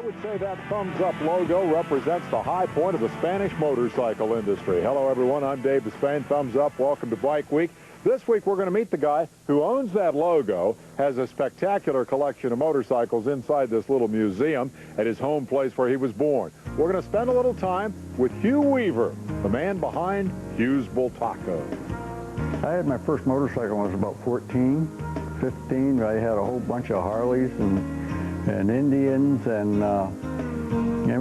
would say that thumbs-up logo represents the high point of the Spanish motorcycle industry. Hello, everyone. I'm Dave Despain. Thumbs up. Welcome to Bike Week. This week, we're going to meet the guy who owns that logo, has a spectacular collection of motorcycles inside this little museum at his home place where he was born. We're going to spend a little time with Hugh Weaver, the man behind Hughs Bultaco. I had my first motorcycle when I was about 14, 15. I had a whole bunch of Harleys and Indians, and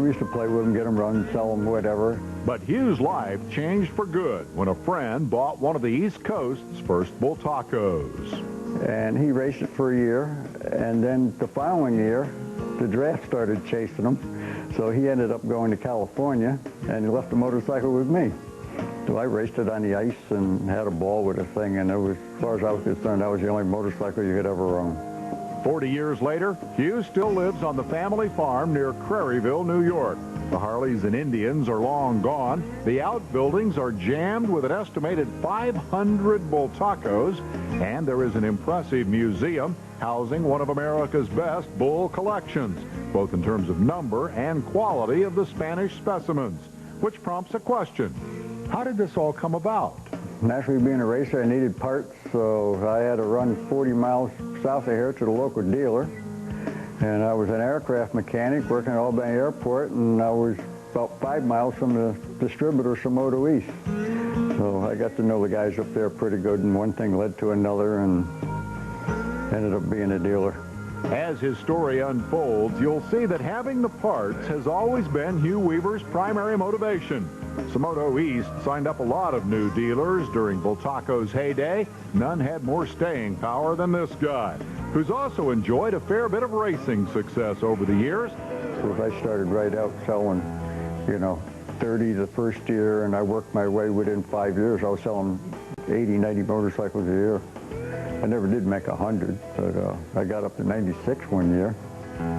we used to play with them, get them run, sell them, whatever. But Hugh's life changed for good when a friend bought one of the East Coast's first Bultacos. And he raced it for a year, and then the following year, the draft started chasing him. So he ended up going to California, and he left the motorcycle with me. So I raced it on the ice and had a ball with the thing, and it was, as far as I was concerned, that was the only motorcycle you could ever own. 40 years later, Hugh still lives on the family farm near Craryville, New York. The Harleys and Indians are long gone. The outbuildings are jammed with an estimated 500 Bultacos, and there is an impressive museum housing one of America's best bull collections, both in terms of number and quality of the Spanish specimens, which prompts a question. How did this all come about? Naturally, being a racer, I needed parts, so I had to run 40 miles south of here to the local dealer. And I was an aircraft mechanic working at Albany Airport, and I was about 5 miles from the distributor, Moto East. So I got to know the guys up there pretty good, and one thing led to another, and ended up being a dealer. As his story unfolds, you'll see that having the parts has always been Hugh Weaver's primary motivation. Moto East signed up a lot of new dealers during Bultaco's heyday. None had more staying power than this guy, who's also enjoyed a fair bit of racing success over the years. So I started right out selling, 30 the first year, and I worked my way within 5 years. I was selling 80, 90 motorcycles a year. I never did make 100, but I got up to 96 one year.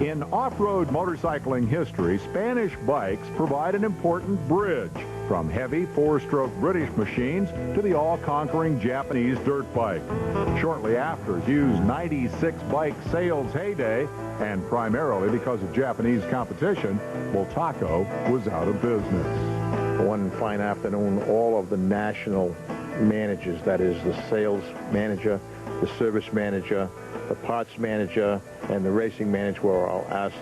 In off-road motorcycling history, Spanish bikes provide an important bridge from heavy four-stroke British machines to the all-conquering Japanese dirt bike. Shortly after Hugh's 96 bike sales heyday, and primarily because of Japanese competition, Bultaco was out of business. One fine afternoon, all of the national managers, that is the sales manager, the service manager, the parts manager, and the racing manager were all asked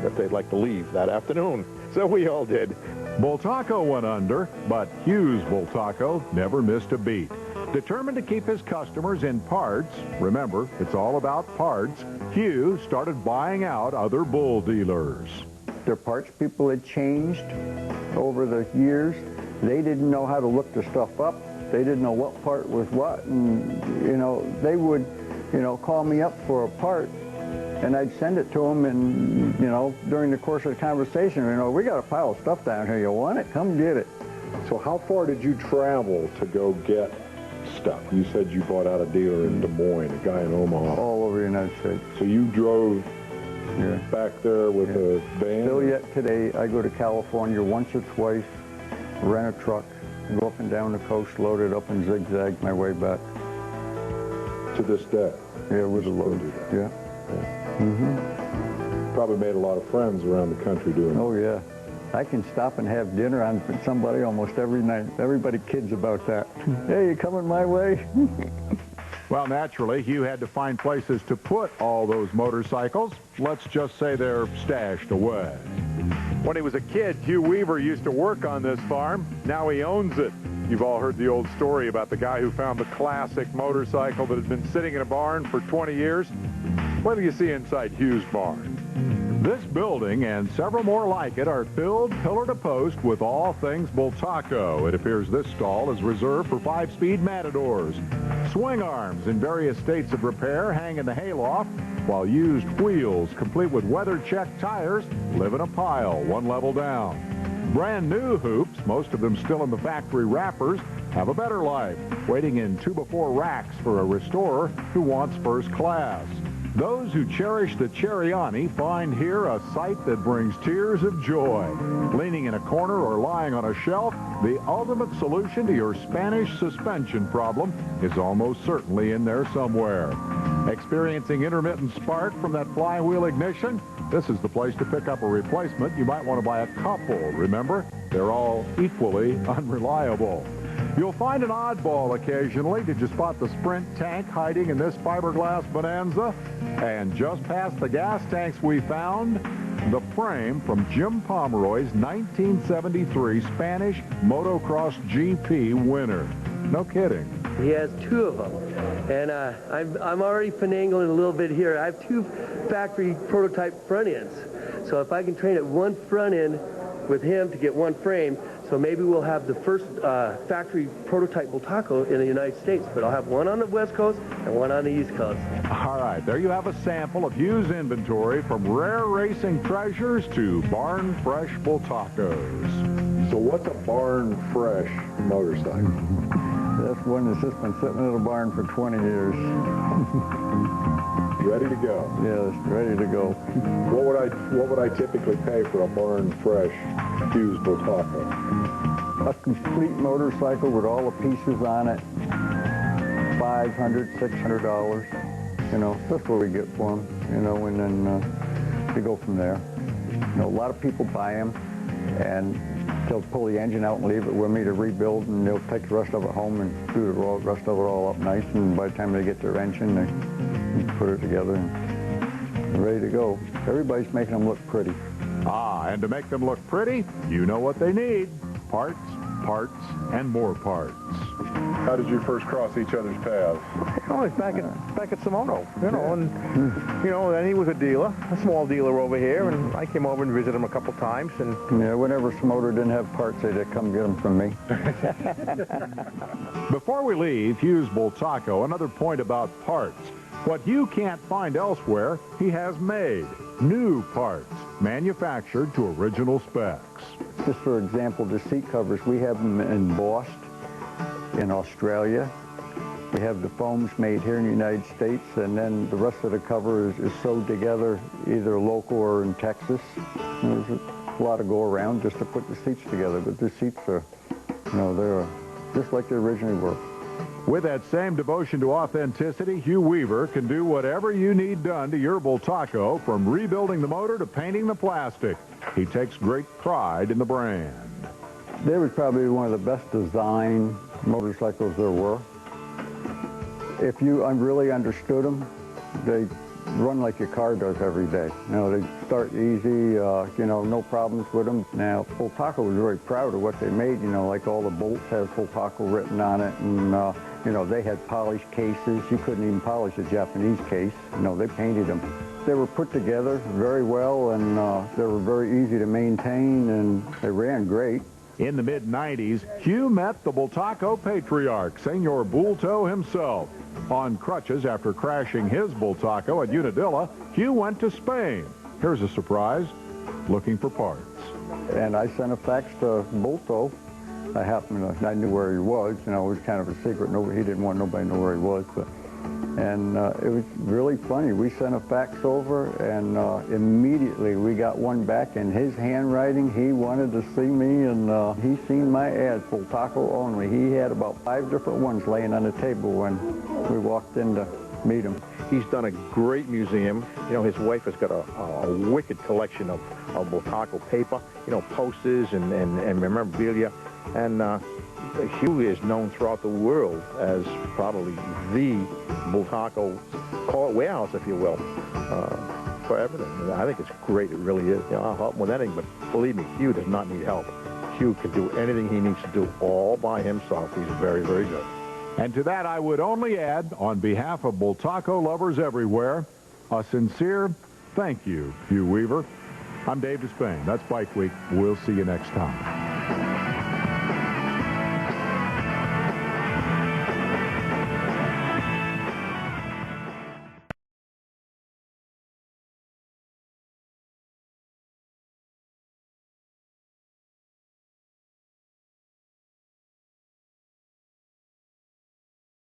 if they'd like to leave that afternoon. So we all did. Bultaco went under, but Hughs Bultaco never missed a beat. Determined to keep his customers in parts, remember, it's all about parts, Hugh started buying out other bull dealers. Their parts people had changed over the years. They didn't know how to look the stuff up. They didn't know what part was what, and, they would, call me up for a part, and I'd send it to them, and, during the course of the conversation, we got a pile of stuff down here. You want it? Come get it. So how far did you travel to go get stuff? You said you bought out a dealer in Des Moines, a guy in Omaha. All over the United States. So you drove back there with a van? Still yet today, I go to California once or twice, rent a truck, go up and down the coast, load it up and zigzag my way back. To this day? Yeah, with a load. Yeah. Probably made a lot of friends around the country doing it. Oh, yeah. I can stop and have dinner on somebody almost every night. Everybody kids about that. Hey, you coming my way? Well, naturally, Hugh had to find places to put all those motorcycles. Let's just say they're stashed away. When he was a kid, Hugh Weaver used to work on this farm. Now he owns it. You've all heard the old story about the guy who found the classic motorcycle that had been sitting in a barn for 20 years. What do you see inside Hugh's barn? This building and several more like it are filled pillar to post with all things Bultaco. It appears this stall is reserved for 5-speed matadors. Swing arms in various states of repair hang in the hayloft, while used wheels, complete with weather-checked tires, live in a pile 1 level down. Brand new hoops, most of them still in the factory wrappers, have a better life, waiting in 2x4 racks for a restorer who wants first class. Those who cherish the Cheriani find here a sight that brings tears of joy. Leaning in a corner or lying on a shelf, the ultimate solution to your Spanish suspension problem is almost certainly in there somewhere. Experiencing intermittent spark from that flywheel ignition? This is the place to pick up a replacement. You might want to buy a couple, remember? They're all equally unreliable. You'll find an oddball occasionally. Did you spot the Sprint tank hiding in this fiberglass bonanza? And just past the gas tanks we found, the frame from Jim Pomeroy's 1973 Spanish Motocross GP winner. No kidding. He has two of them. And I'm already finagling a little bit here. I have two factory prototype front ends. So if I can train at one front end with him to get one frame, so maybe we'll have the first factory prototype Bultaco in the United States. But I'll have one on the West Coast and one on the East Coast. All right, there you have a sample of Hugh's inventory, from rare racing treasures to barn fresh Bultacos. So what's a barn fresh motorcycle? That's one that's just been sitting in a barn for 20 years. Ready to go. Yes, ready to go. What would I typically pay for a barn fresh Hughs Bultaco? A complete motorcycle with all the pieces on it, $500, $600. You know, that's what we get for them. You know, and then we go from there. You know, a lot of people buy them, and they'll pull the engine out and leave it with me to rebuild, and they'll take the rest of it home and do the rest of it all up nice, and by the time they get their engine, they put it together and they're ready to go. Everybody's making them look pretty. Ah, and to make them look pretty, you know what they need. Parts, parts, and more parts. How did you first cross each other's paths? You know, it's back at Simono, you know, and, you know, then he was a dealer, a small dealer over here, and I came over and visited him a couple times, and... Yeah, whenever Simono didn't have parts, they'd come get them from me. Before we leave Hughs Bultaco, another point about parts. What Hugh can't find elsewhere, he has made. New parts, manufactured to original specs. Just for example, the seat covers, we have them embossed in Australia. We have the foams made here in the United States, and then the rest of the cover is sewed together either local or in Texas. There's a lot of go around just to put the seats together, but the seats are, you know, they're just like they originally were. With that same devotion to authenticity, Hugh Weaver can do whatever you need done to your Bultaco, from rebuilding the motor to painting the plastic. He takes great pride in the brand. They were probably one of the best design motorcycles there were. If you really understood them, they run like your car does every day. You know, they start easy, you know, no problems with them. Now, Bultaco was very proud of what they made. You know, like all the bolts have Bultaco written on it, and you know, they had polished cases. You couldn't even polish a Japanese case. You know, they painted them. They were put together very well, and they were very easy to maintain, and they ran great. In the mid-90s, Hugh met the Bultaco patriarch, Senor Bulto himself. On crutches after crashing his Bultaco at Unadilla, Hugh went to Spain. Here's a surprise, looking for parts. And I sent a fax to Bulto. I knew where he was. You know, it was kind of a secret. He didn't want nobody to know where he was. And it was really funny. We sent a fax over, and immediately we got one back in his handwriting. He wanted to see me, and he seen my ad, Bultaco only. He had about 5 different ones laying on the table when we walked in to meet him. He's done a great museum. You know, his wife has got a wicked collection of Bultaco paper, you know, posters and memorabilia. And Hugh is known throughout the world as probably the Bultaco, call it warehouse, if you will, for everything. And I think it's great. It really is. You know, I'll help him with anything, but believe me, Hugh does not need help. Hugh can do anything he needs to do all by himself. He's very, very good. And to that, I would only add, on behalf of Bultaco lovers everywhere, a sincere thank you, Hugh Weaver. I'm Dave Despain. That's Bike Week. We'll see you next time.